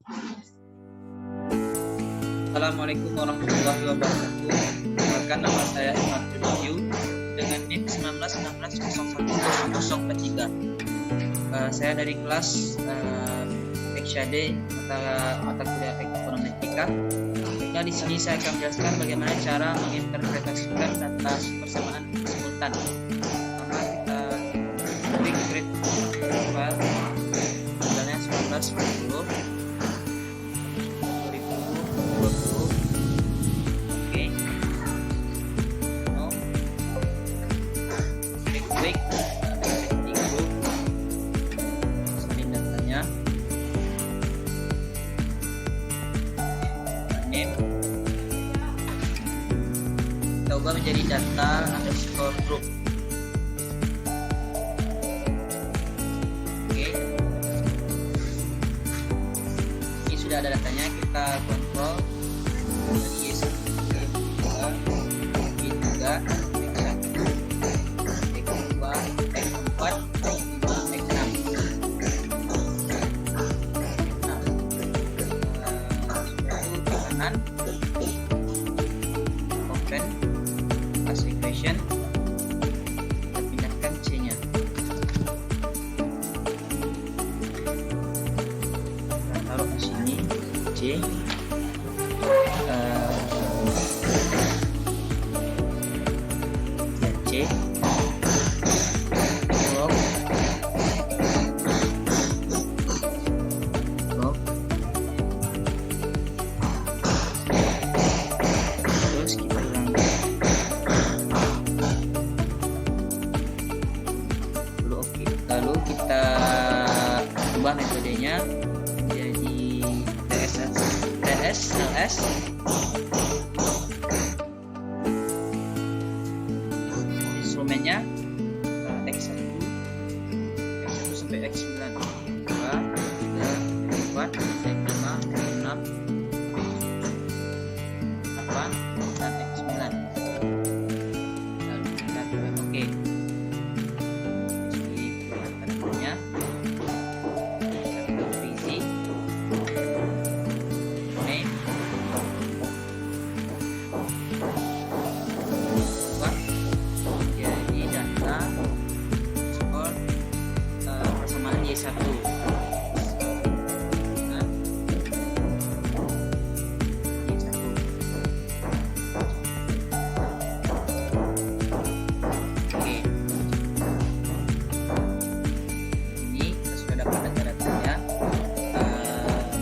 Assalamualaikum warahmatullahi wabarakatuh. Perkenalkan, nama saya Ahmad Yudhyu dengan NIM 1916010043. Saya dari kelas XAD mata kuliah Ekonometrik. Di sini saya akan menjelaskan bagaimana cara menginterpretasikan data persamaan simultan. Pertama kita klik create file, misalnya 1940 2020. Oke. Klik setting group, salin datanya, name, kita ubah menjadi data underscore group. Oke, ini sudah ada datanya. Kita kontrol Y1, Y2, Y3, X1, X2, X4, X5, X6. Di kanan open as equation, kita pindahkan C-nya. Kita taruh di sini C. C log terus kita ulangi dulu. Oke, lalu kita ubah metodenya jadi TSLS. Instrumennya X1 sampai X9, 2, 3, 4, 5, 6, 8, dan X9. Lalu kita coba oke. Jadi tandanya easy name jadi data skor persamaan Y1. Nah, Y1. Oke. Ini kita sudah dapat data-datanya,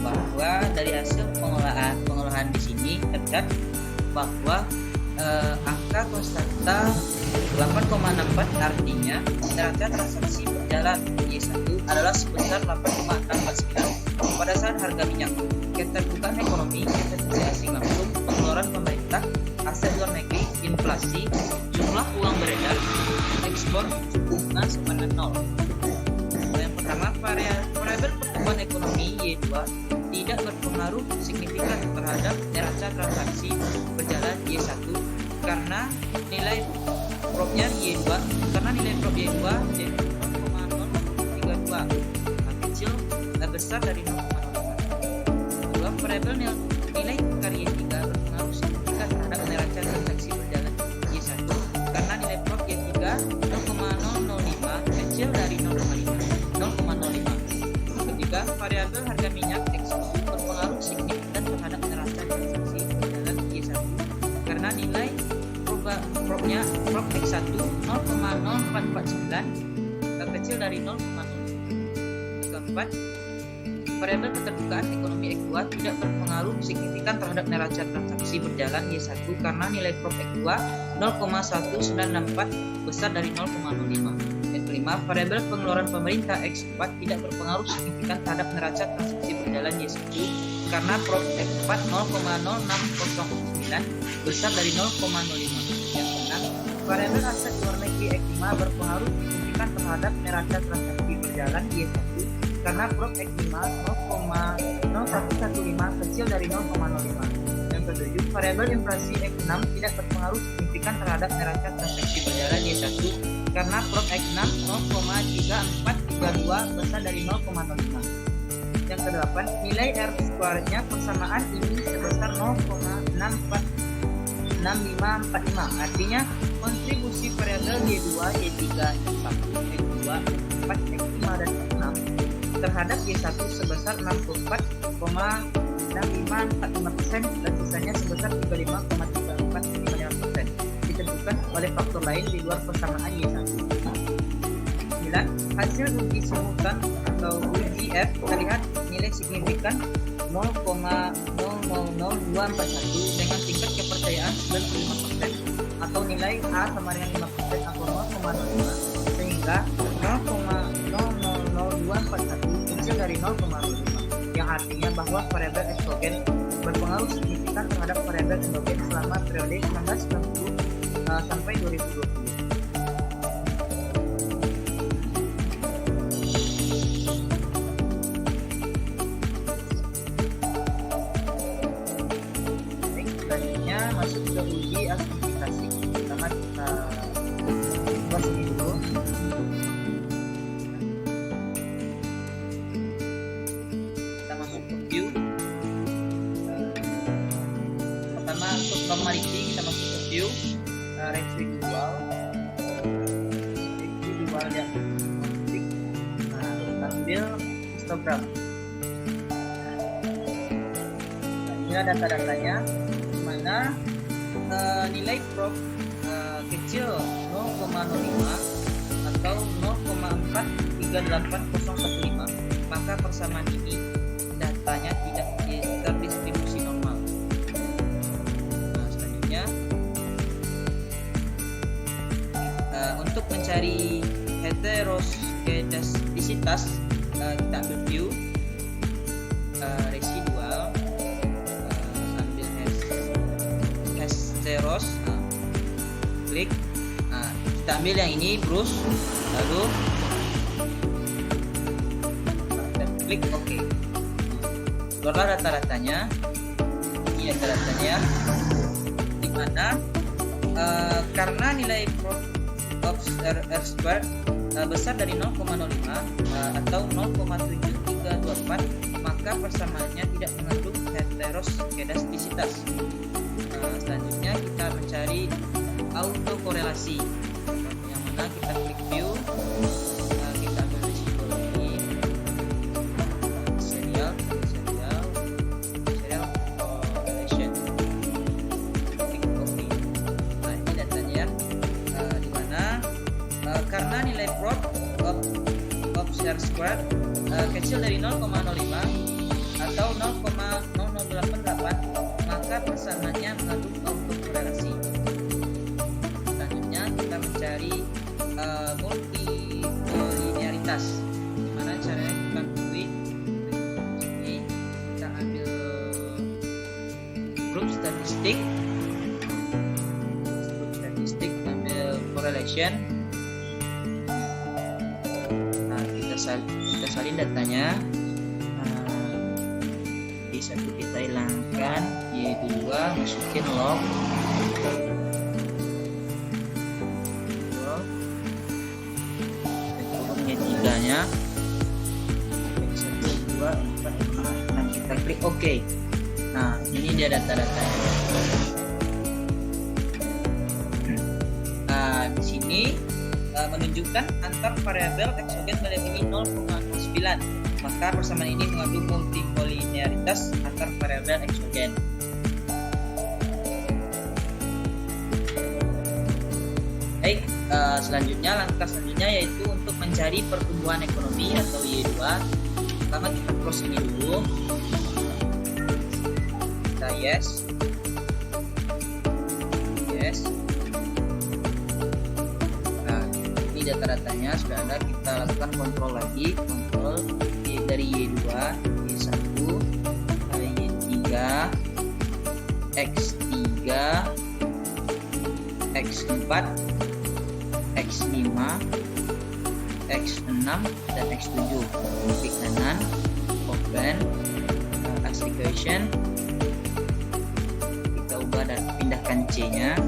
bahwa dari hasil pengolahan di sini terlihat bahwa angka konstanta 8,64 artinya neraca transaksi berjalan Y1 adalah sebesar 8,649 pada saat harga minyak, keterbukaan ekonomi, investasi asing langsung, pengeluaran pemerintah, aset luar negeri, inflasi, jumlah uang beredar, ekspor, bunga sama dengan 0. Yang pertama, variabel pertumbuhan ekonomi Y2 tidak berpengaruh signifikan terhadap neraca transaksi berjalan Y1 karena nilai propnya Y2 jadi 0,032 kecil besar dari 0,05. Dua, variabel nilai tukar Y3 berpengaruh signifikan terhadap neraca transaksi berjalan Y1 karena nilai prop Y3 0,005 kecil dari 0,05. Ketiga, variabel harga minyak X1 berpengaruh signifikan terhadap neraca transaksi berjalan Y1 karena nilai propnya prop X1 0,0449 kecil dari 0,0. Keempat, variabel keterbukaan ekonomi X2 tidak berpengaruh signifikan terhadap neraca transaksi berjalan Y1 karena nilai prop X2 0,1964 besar dari 0,05. Yang kelima, variabel pengeluaran pemerintah X4 tidak berpengaruh signifikan terhadap neraca transaksi berjalan Y1 karena prop X4 0,0609 besar dari 0,05. Yang keenam, variabel aset luar negeri X5 berpengaruh signifikan terhadap neraca transaksi berjalan Y1 karena prop X5 0,0115 kecil dari 0,05. Yang ketujuh, variabel inflasi X6 tidak berpengaruh signifikan terhadap neraca transaksi berjalan Y1 karena prop X6 0,3432 besar dari 0,05. Yang ke-8, nilai R square-nya persamaan ini sebesar 0,6545. Artinya kontribusi variabel Y2, Y3, Y1, Y2, Y4, Y5 dan Y6 terhadap Y1 sebesar 64,6545% dan sisanya sebesar 35,3455% ditentukan oleh faktor lain di luar persamaan Y1. 9. Hasil uji simultan atau uji F terlihat nilai signifikan 0,000241 dengan tingkat kepercayaan 95% atau nilai A sama dengan 5% atau 0,05 sehingga 0,00241 kecil dari 0,05 yang artinya bahwa variabel eksogen berpengaruh signifikan terhadap variabel endogen selama periode 1990 sampai 2020. Selanjutnya masuk ke uji amplifikasi. Pertama kita buat ini dulu. Kita masuk ke view. Pertama untuk normality kita masuk ke view, residual yang klik. Ambil histogram. Inilah data-datanya. Mana nilai prob kecil 0,05 atau 0,438015, maka persamaan ini datanya tidak terdistribusi normal. Selanjutnya untuk mencari heteroskedastisitas kita ambil view, residual, Heteros, klik. Kita ambil yang ini brush, lalu klik OK. Keluarlah data-datanya. Ini data-datanya di mana karena nilai of R square besar dari 0,05 atau 0,7324, maka persamaannya tidak mengandung heteroskedastisitas. Selanjutnya kita mencari autokorelasi, yang mana kita klik view, kita ambil residual ini, serial correlation, klik OK. Nah ini datanya, di mana karena nilai prop of R square kecil dari 0,05 atau 0,0088, maka persamaannya mengandung autokorelasi. Selanjutnya kita mencari multilinearitas. Gimana caranya kita ketahui? Ini kita ambil grup statistik, ambil correlation. Nah kita salin datanya. Satu kita hilangkan, Y2 masukin log, Y3 nya 1, 2, 4, 5. Nah kita klik OK. Nah ini dia data-datanya. Nah di sini menunjukkan antar variabel eksogen melebihi 0,09, maka persamaan ini mengandung multikolinearitas antar variabel eksogen. Baik, langkah selanjutnya yaitu untuk mencari pertumbuhan ekonomi atau Y2. Pertama kita close ini dulu. Kita yes. Ini data-datanya sudah ada. Kita lakukan kontrol lagi, kontrol dari Y2, Y1, Y3, X3, X4, X5, X6 dan X7. Klik kanan, open, as equation. Kita ubah dan pindahkan C-nya.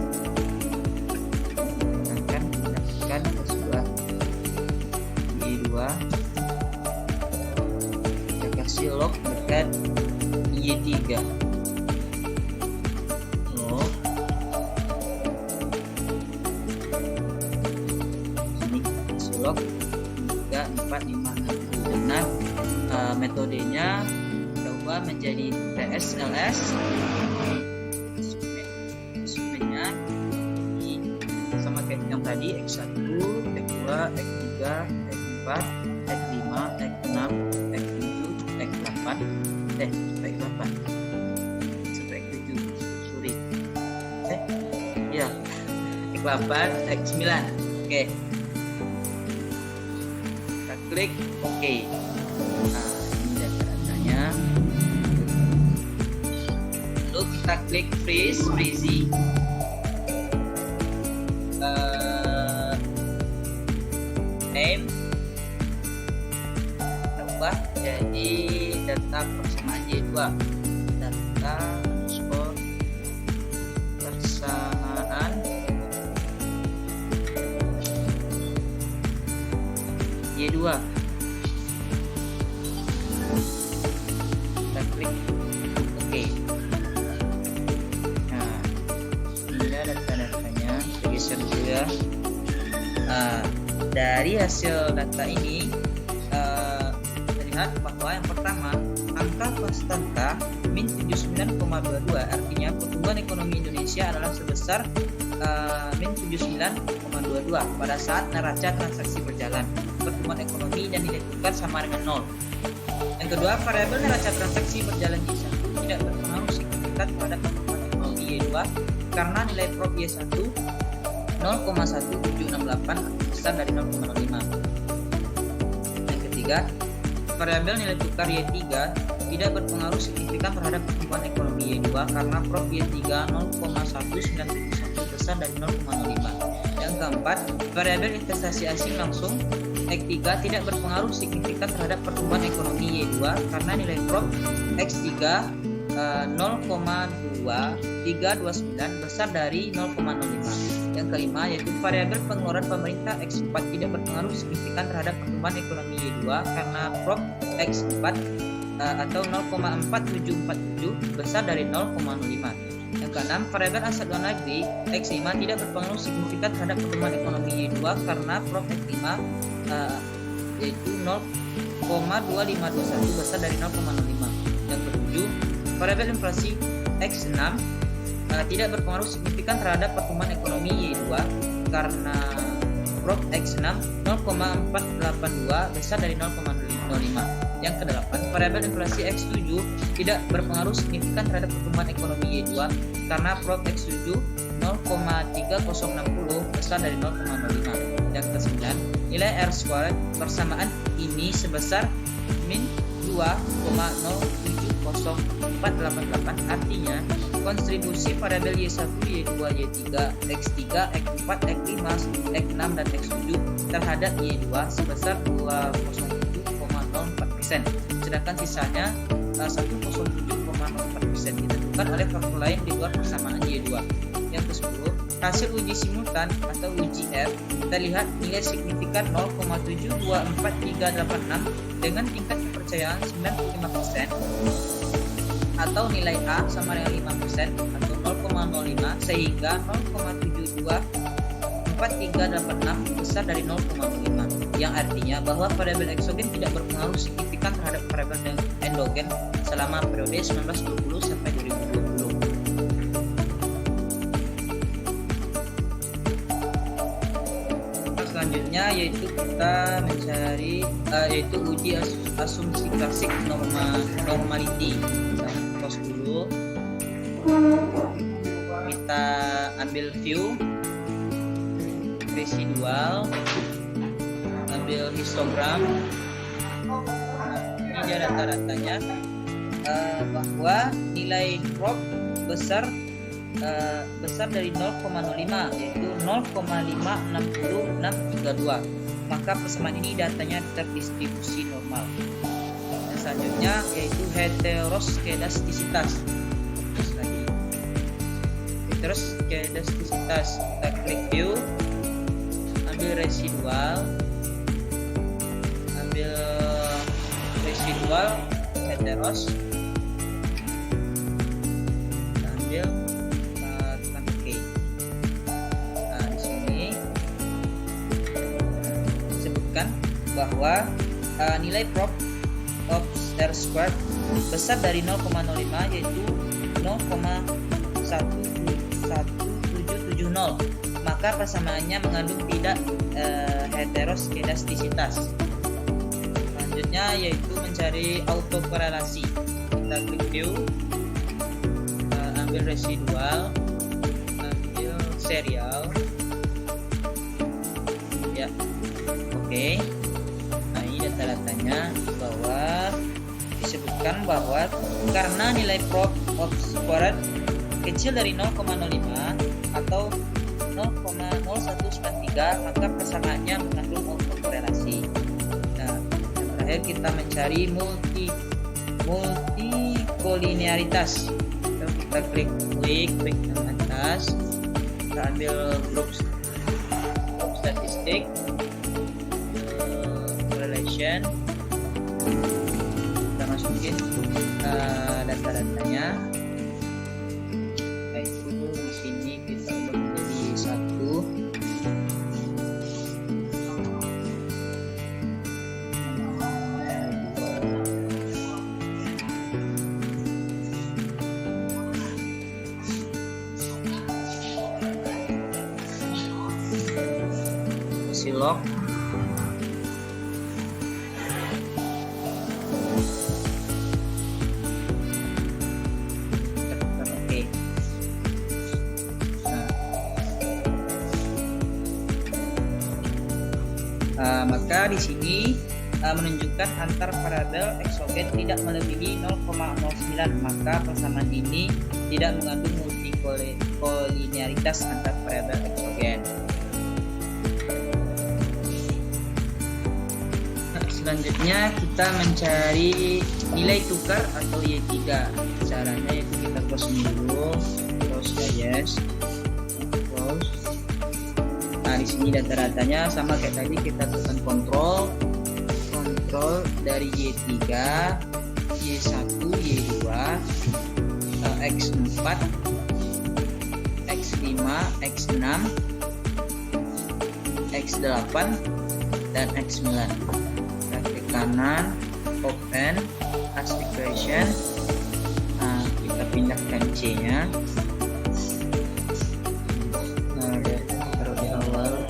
Pindahkan ke sebelah Y2. Kita kasih log dekat Y3. Log ini log 3, 4, 5, 6. Benar. Metodenya coba menjadi TSLS. Instrumennya sama kayak yang tadi, X1, X2, X3, X4, X5, X6, X7, X8, X8 sampai X7, sorry, ya, X8, X9. Oke, kita klik OK. Nah, ini data-datanya. Lalu kita klik freeze. Name kita ubah jadi data persamaan Y2, data underscore persamaan Y2. Kita klik OK. Nah, ini data-datanya, geser dulu ya. Dari hasil data ini terlihat bahwa yang pertama, angka konstanta min 79,22, artinya pertumbuhan ekonomi Indonesia adalah sebesar min 79,22 pada saat neraca transaksi berjalan. Pertumbuhan ekonomi dan nilai tukar sama dengan 0. Yang kedua, variabel neraca transaksi berjalan Y1 tidak berpengaruh signifikan pada pertumbuhan ekonomi Y2 karena nilai prop Y1 0,1768 besar dari 0,05. Yang ketiga, variabel nilai tukar Y3 tidak berpengaruh signifikan terhadap pertumbuhan ekonomi Y2 karena prop Y3 0,1971 besar dari 0,05. Yang keempat, variabel investasi asing langsung X3 tidak berpengaruh signifikan terhadap pertumbuhan ekonomi Y2 karena nilai prop X3 0,2329 besar dari 0,05. Yang kelima, yaitu variabel pengeluaran pemerintah X4 tidak berpengaruh signifikan terhadap pertumbuhan ekonomi Y2 karena prop X4 atau 0,4747 besar dari 0,05. Yang keenam, variabel aset luar negeri X5 tidak berpengaruh signifikan terhadap pertumbuhan ekonomi Y2 karena prop X5 yaitu 0,2521 besar dari 0,05. Yang ketujuh, variabel inflasi X6 tidak berpengaruh signifikan terhadap pertumbuhan ekonomi Y2 karena prop X6 0,482 besar dari 0,05. Yang kedelapan, variabel inflasi X7 tidak berpengaruh signifikan terhadap pertumbuhan ekonomi Y2 karena prop X7 0,3060 besar dari 0,05. Yang kesembilan, nilai R squared persamaan ini sebesar min 2,070488, artinya kontribusi variabel Y1, Y2, Y3, X3, X4, X5, X6, dan X7 terhadap Y2 sebesar 207,04%, sedangkan sisanya 107,04% ditentukan oleh faktor lain di luar persamaan Y2. Yang ke-10, hasil uji simultan atau uji R terlihat nilai signifikan 0,724386 dengan tingkat kepercayaan 95% atau nilai A sama dengan 5% atau 0,05 sehingga 0,724386 besar dari 0,05, yang artinya bahwa variabel eksogen tidak berpengaruh signifikan terhadap variabel endogen selama periode 1920 sampai 2020. Selanjutnya yaitu kita mencari yaitu uji asumsi klasik normality. Close dulu, kita ambil view residual, ambil histogram. Ini dia data-datanya, bahwa nilai prop besar dari 0,05 yaitu 0,560632, maka persamaan ini datanya terdistribusi normal. Dan selanjutnya yaitu heteroskedastisitas. Heteroskedastisitas, kita klik view, ambil residual heteros. Kita ambil tekan OK. Nah, di sini disebutkan bahwa nilai prop of R squared besar dari 0,05 yaitu 0,11770, maka persamaannya mengandung tidak heteroskedastisitas. Selanjutnya yaitu mencari autokorelasi. Kita klik view, ambil residual, ambil serial, ya, oke. Nah, ini data-datanya bahwa disebutkan bahwa karena nilai prop of squared kecil dari 0,05 atau 0,0193, maka persamaannya mengandung autokorelasi. Nah, yang terakhir kita mencari multikolinearitas. Kita klik yang atas, kita ambil grup statistik, correlation, kita masukin data-datanya. Yaitu di sini kita beri 1, silok, maka di sini menunjukkan antar variabel eksogen tidak melebihi 0,09, maka persamaan ini tidak mengandung multikolinearitas antar variabel eksogen. Selanjutnya kita mencari nilai tukar atau Y3. Caranya yaitu kita close dulu, close yes, close. Nah, di sini data-datanya sama kayak tadi, kita tekan kontrol dari Y3, Y1, Y2, X4, X5, X6, X8 dan X9. Klik kanan, open, ask equation. Nah, kita pindahkan C-nya. Nah, taruh di awal.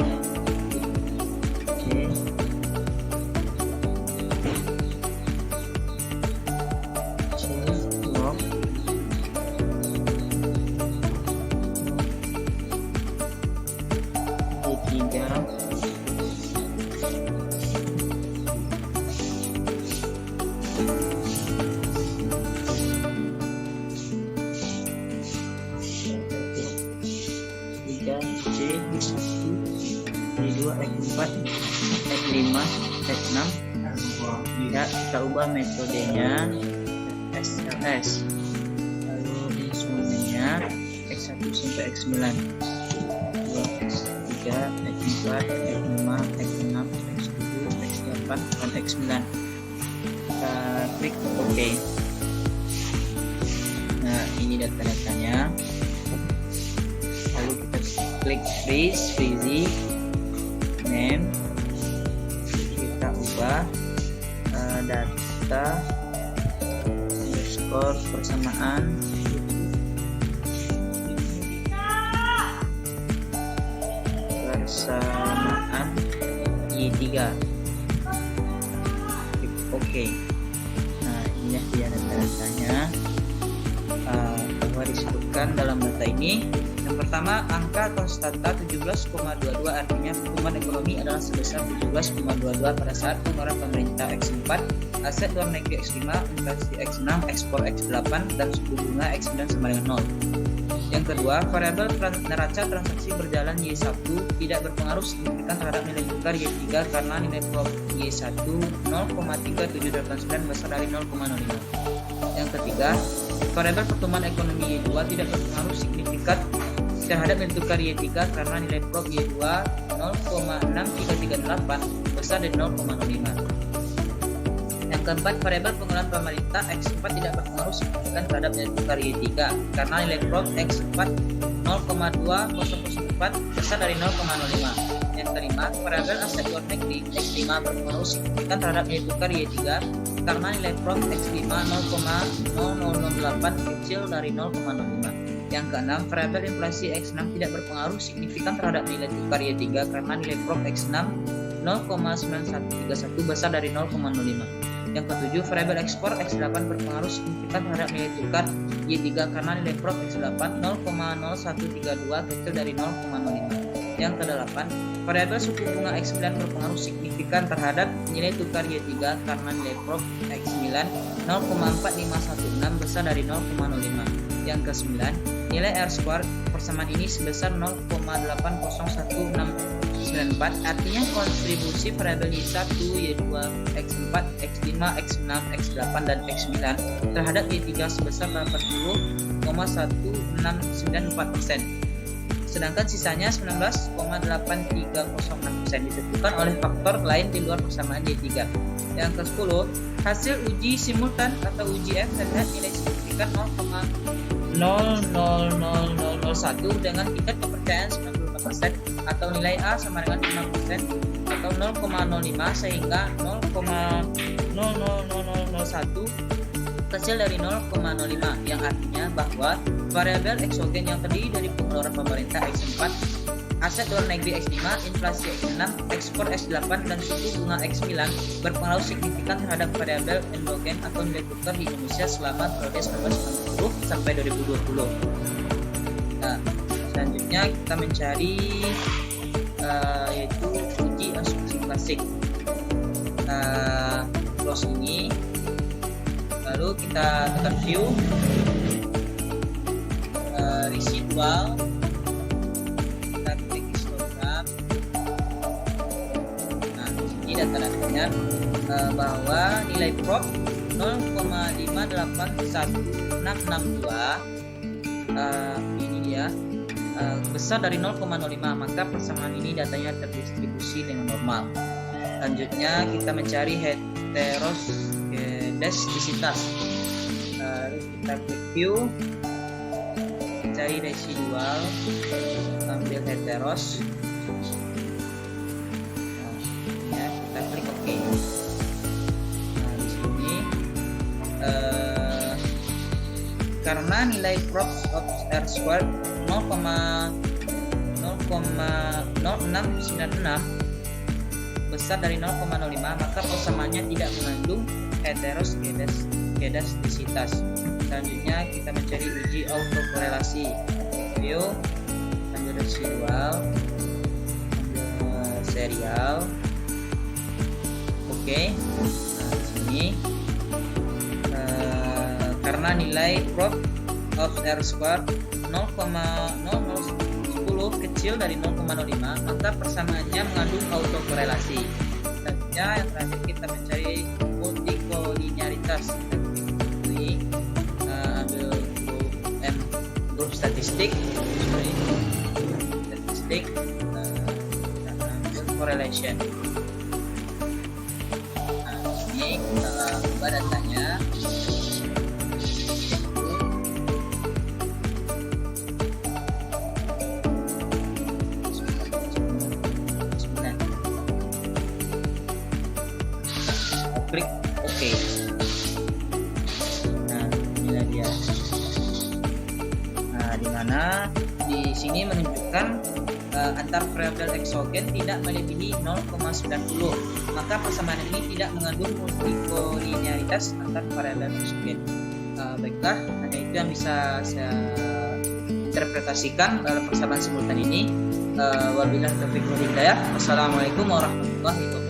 C. Lock. D3. C, D2, X4, X5, X6. Ya, kita ubah metodenya SLS. Lalu ini semuanya X1 sampai X9. X3, X4, X5, X6, X7, X8 dan X9. Kita klik OK. Nah, ini data-datanya. Lalu kita klik freeze name, kita ubah data underscore persamaan Y3. Klik OK. Nah, ini dia data-datanya. Bahwa disebutkan dalam data ini, yang pertama, angka konstanta 17,22 artinya pertumbuhan ekonomi adalah sebesar 17,22 pada saat pengeluaran pemerintah X4, aset luar negeri X5, inflasi X6, ekspor X8, dan suku bunga X9 sama dengan 0. Yang kedua, variabel neraca transaksi berjalan Y1 tidak berpengaruh signifikan terhadap nilai tukar Y3 karena nilai prop Y1 0,3789 besar dari 0,05. Yang ketiga, variabel pertumbuhan ekonomi Y2 tidak berpengaruh signifikan terhadap nilai tukar Y3 karena nilai prop Y2 0,6338 besar dari 0,05. Yang Yang keempat, variabel pengolahan pemerintah X4 tidak berpengaruh signifikan terhadap nilai tukar Y3 karena nilai prop X4 0,2004 besar dari 0,05. Yang kelima, variabel aset luar negeri X5 berpengaruh signifikan terhadap nilai tukar Y3 karena nilai prop X5 0,0008 kecil dari 0,05. Yang keenam, variabel inflasi X6 tidak berpengaruh signifikan terhadap nilai tukar Y3 karena nilai prop X6 0,9131 besar dari 0,05. Yang ketujuh, variabel ekspor X8 berpengaruh signifikan terhadap nilai tukar Y3 karena nilai prop X8 0,0132 kecil dari 0,05. Yang kedelapan, variabel suku bunga X9 berpengaruh signifikan terhadap nilai tukar Y3 karena nilai prop X9 0,4516 besar dari 0,05. Yang kesembilan, nilai R-square persamaan ini sebesar 0,801694, artinya kontribusi variabel Y1, Y2, X4, X5, X6, X8, dan X9 terhadap Y3 sebesar 80,1694%. Sedangkan sisanya 19,8306% ditentukan oleh faktor lain di luar persamaan Y3. Yang ke-10, hasil uji simultan atau uji F terlihat nilai signifikan 0,0001 dengan tingkat kepercayaan 95% atau nilai A sama dengan 5% atau 0,05 sehingga 0,00001 kecil dari 0,05 yang artinya bahwa variabel eksogen yang terdiri dari pengeluaran pemerintah X4, aset luar negeri X5, inflasi X6, ekspor X8, dan suku bunga X9 berpengaruh signifikan terhadap variabel endogen atau nilai tukar di Indonesia selama periode 1990 sampai 2020. Nah, selanjutnya kita mencari yaitu uji asumsi klasik. Close ini, lalu kita tekan view, residual, kita klik histogram. Nah, ini data-datanya bahwa nilai prop 0,581662 ini dia besar dari 0,05, maka persamaan ini datanya terdistribusi dengan normal. Selanjutnya kita mencari heteroskedastisitas. Kita klik view, cari residual, ambil heteros, ya, kita klik OK. Nah, di sini karena nilai props of R squared 0,0696 besar dari 0,05, maka persamaannya tidak mengandung heteroskedastisitas. Selanjutnya kita mencari uji autokorelasi. View, ambil residual, ambil serial. Oke. Nah, di sini karena nilai prop of R square 0,0010 kecil dari 0,05, maka persamaannya mengandung autokorelasi. Selanjutnya yang terakhir kita mencari multikolinearitas. Ambil grup statistik, ambil correlation. Nah, ini kita ubah datanya. Klik OK. Nah, inilah dia. Nah, di mana di sini menunjukkan antar variabel eksogen tidak melebihi 0,90, maka persamaan ini tidak mengandung multikolinearitas antar variabel eksogen. Baiklah, hanya itu yang bisa saya interpretasikan dalam persamaan simultan ini. Wabillahi taufiq wal hidayah. Wassalamualaikum warahmatullahi wabarakatuh.